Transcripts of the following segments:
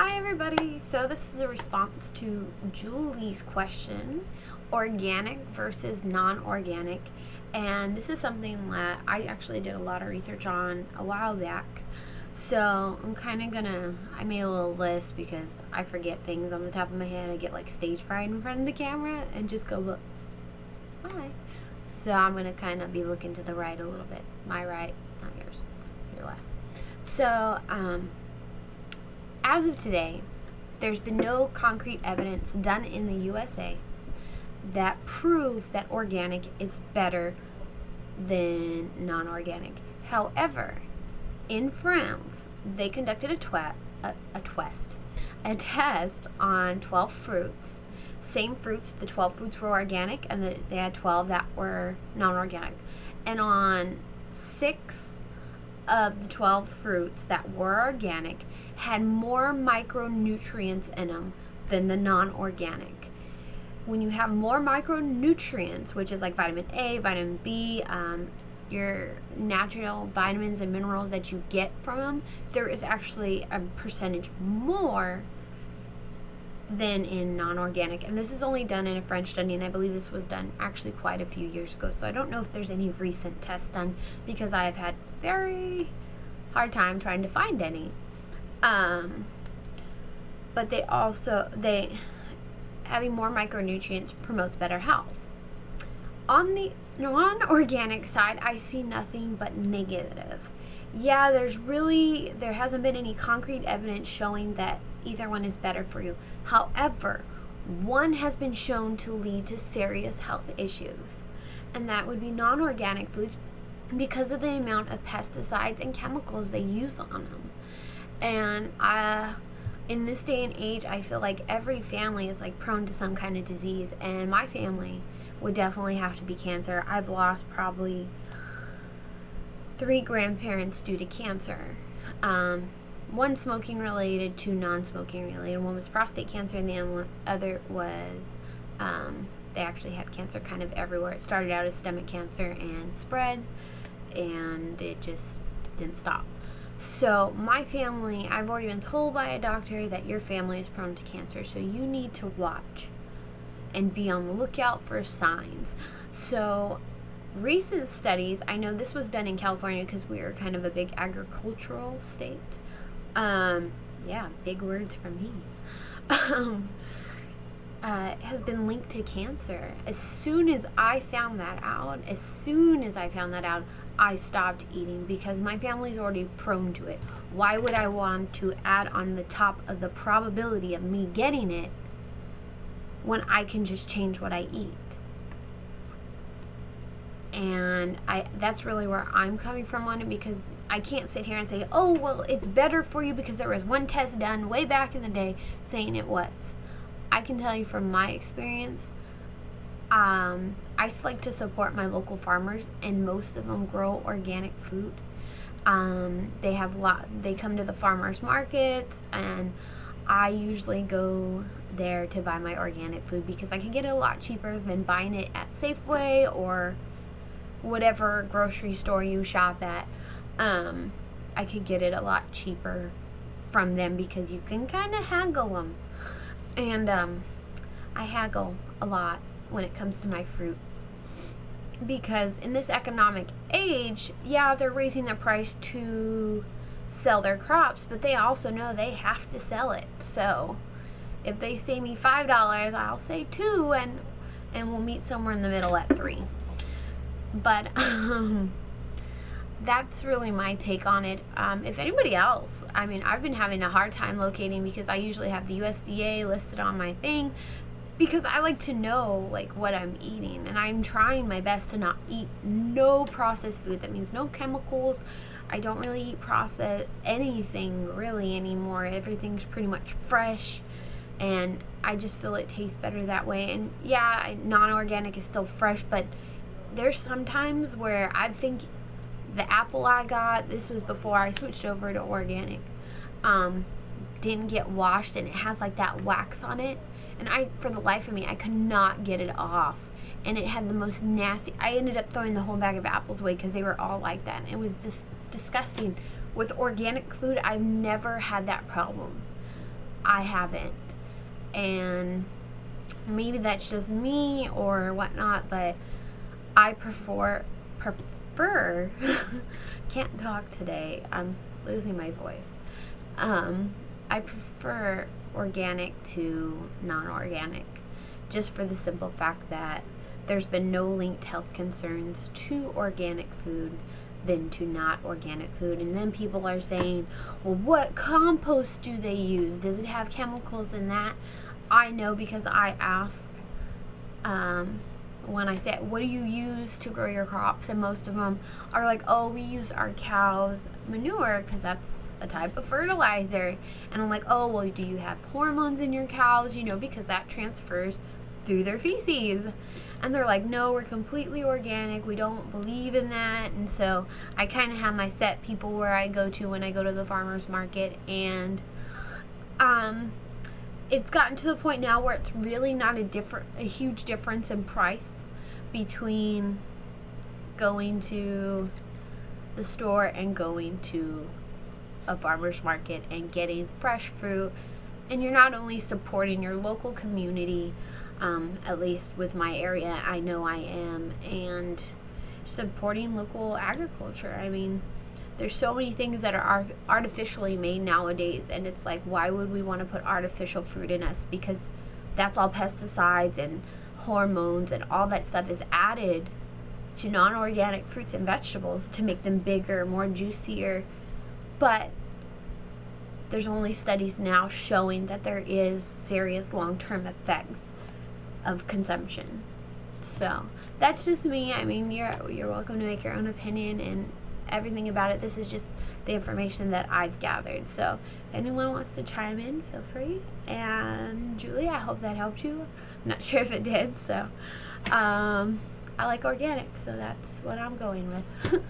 Hi everybody, so this is a response to Julie's question, organic versus non-organic, and this is something that I actually did a lot of research on a while back. So I'm kind of gonna, I made a little list because I forget things on the top of my head. I get like stage fright in front of the camera and just go, hi. So I'm gonna kind of be looking to the right a little bit. My right, not yours, your left. So, as of today, there's been no concrete evidence done in the USA that proves that organic is better than non-organic. However, in France, they conducted a test on 12 fruits. Same fruits, the 12 fruits were organic, and they had 12 that were non-organic. And on 6 of the 12 fruits that were organic had more micronutrients in them than the non-organic. When you have more micronutrients, which is like vitamin A, vitamin B, your natural vitamins and minerals that you get from them, there is actually a percentage more than in non-organic. And this is only done in a French study, and I believe this was done actually quite a few years ago. So I don't know if there's any recent tests done because I've had very hard time trying to find any. But having more micronutrients promotes better health. On the non-organic side, I see nothing but negative. Yeah, there hasn't been any concrete evidence showing that either one is better for you. However, one has been shown to lead to serious health issues, and that would be non-organic foods because of the amount of pesticides and chemicals they use on them. And in this day and age, I feel like every family is like prone to some kind of disease, and my family would definitely have to be cancer. I've lost probably 3 grandparents due to cancer. One smoking related, 2 non-smoking related. One was prostate cancer, and the other was they actually had cancer kind of everywhere. It started out as stomach cancer and spread, and it just didn't stop. So my family, I've already been told by a doctor that your family is prone to cancer, so you need to watch and be on the lookout for signs. So recent studies, I know this was done in California because we are kind of a big agricultural state. Yeah, big words from me. Has been linked to cancer. As soon as I found that out, I stopped eating because my family's already prone to it. Why would I want to add on the top of the probability of me getting it when I can just change what I eat? And that's really where I'm coming from on it, because I can't sit here and say, oh, well, it's better for you because there was one test done way back in the day saying it was. I can tell you from my experience, I like to support my local farmers, and most of them grow organic food. They come to the farmers markets, and I usually go there to buy my organic food because I can get it a lot cheaper than buying it at Safeway or whatever grocery store you shop at. I could get it a lot cheaper from them because you can kind of haggle them. And I haggle a lot when it comes to my fruit, because in this economic age, yeah, they're raising their price to sell their crops, but they also know they have to sell it. So if they say me $5, I'll say $2, and we'll meet somewhere in the middle at $3. But that's really my take on it. If anybody else, I mean, I've been having a hard time locating because I usually have the USDA listed on my thing because I like to know like what I'm eating, and I'm trying my best to not eat no processed food. That means no chemicals. I don't really eat processed anything really anymore. Everything's pretty much fresh, and I just feel it tastes better that way. And yeah, non-organic is still fresh, but there's sometimes where I think the apple I got, this was before I switched over to organic, didn't get washed, and it has like that wax on it, and for the life of me, I could not get it off, and it had the most nasty, I ended up throwing the whole bag of apples away because they were all like that, and it was just, just disgusting. With organic food, I've never had that problem. I haven't. And maybe that's just me or whatnot, but I prefer can't talk today, I'm losing my voice. I prefer organic to non-organic, just for the simple fact that there's been no linked health concerns to organic food than to not organic food. And then people are saying, well, what compost do they use? Does it have chemicals in that? I know, because I ask when I say, what do you use to grow your crops? And most of them are like, oh, we use our cow's manure because that's a type of fertilizer. And I'm like, oh, well, do you have hormones in your cows? You know, because that transfers through their feces. And they're like, no, we're completely organic, we don't believe in that. And so I kind of have my set people where I go to when I go to the farmer's market. And it's gotten to the point now where it's really not a huge difference in price between going to the store and going to a farmer's market and getting fresh fruit. And you're not only supporting your local community, at least with my area, I know I am, and supporting local agriculture. I mean, there's so many things that are artificially made nowadays, and it's like, why would we want to put artificial fruit in us? Because that's all pesticides and hormones and all that stuff is added to non-organic fruits and vegetables to make them bigger, more juicier. But there's only studies now showing that there is serious long-term effects of consumption. So that's just me. I mean, you're welcome to make your own opinion and everything about it. This is just the information that I've gathered. So if anyone wants to chime in, feel free. And Julie, I hope that helped you. I'm not sure if it did. So I like organic, so that's what I'm going with.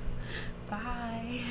Bye.